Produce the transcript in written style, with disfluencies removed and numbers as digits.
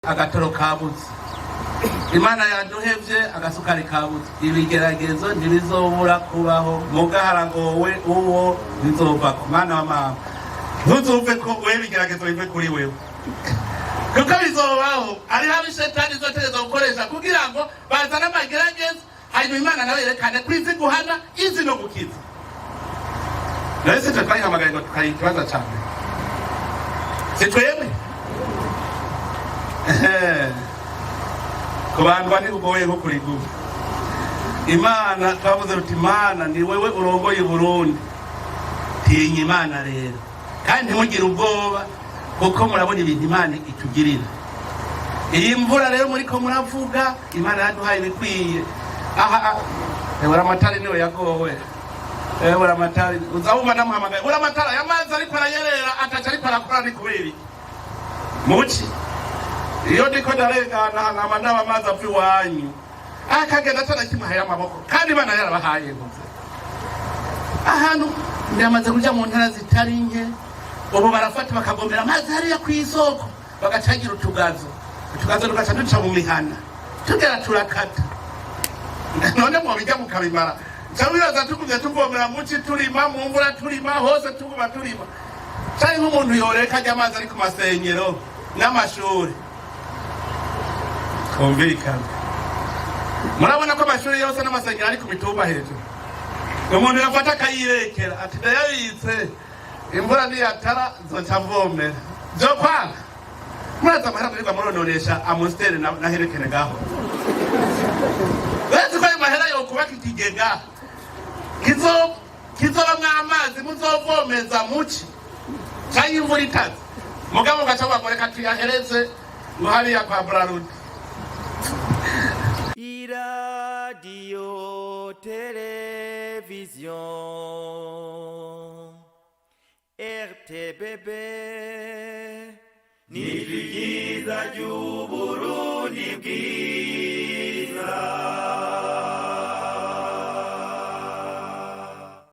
agatoro kabuze, Imana yaduhevye agasukari kabuze. Ibigeragezo ntibizobura kubaho, mugaharagowe uwo bizova ku mwana wa mama. Ntuzumve ko wewe ibigeragezo bive kuri wewe, kuko bizobaho. Hariho abishetani izotereza gukoresha kugira ngo bazane amageragezo, hanyuma Imana nawe yerekane ko izi guhana izi no gukiza. Nawe se twayihamagaye ngo tukari ikibazo cyane, si twebwe kubandwa ntikugoye nko kuri gubu. Imana twavuze ruti Imana ni wewe urongoye Burundi, tinya Imana rero kandi ntimugire ubwoba, kuko murabona ibintu Imana itugirira. Iyi mvura rero muri ko muravuga Imana yaduhaye ibikwiye. Buramatari niwe yagowe. Buramatari uzabumva namuhamagaye, Buramatari amazi ariko arayerera ataca ariko arakora ni kubera iki muci. Iyo ndiko ndarengana nkama ndaba amazi apfa iwanyu akagenda atana kimuhaye amaboko, kandi Imana yarabahaye gusa. Ahantu ndamaze kuja mu ntara zitari nke, ubu barafata bakagomera amazi hariya ku isoko bagacagira utugazo tugaca duca mu mihana tugera turakata. None mwabijya mukabimara cyangwa tukuze tuvomera muci turima mu mvura turima hose tuguma turima. Cyari nk'umuntu yoreka ajya amazi ari ku masenyero n'amashuri. Kumvikana murabona ko amashuri yose n'amasenyero ari ku mitumba hejuru, umuntu yafata akayirekera ati ndayabitse imvura niyatara zoca mvomera byo kwanga. Muraza amahera muri muronoresha Amstel na Herekene gaho. Wese ko ayo mahera yo kubaka ikigega kizobamwo amazi muzovomeza muci cyangwa imvura itaze, mugabo gaca bagoreka tuyahereze ngo hariya kwa Brarudi. Radio Television RTBB ni byiza by'Uburundi bwiza.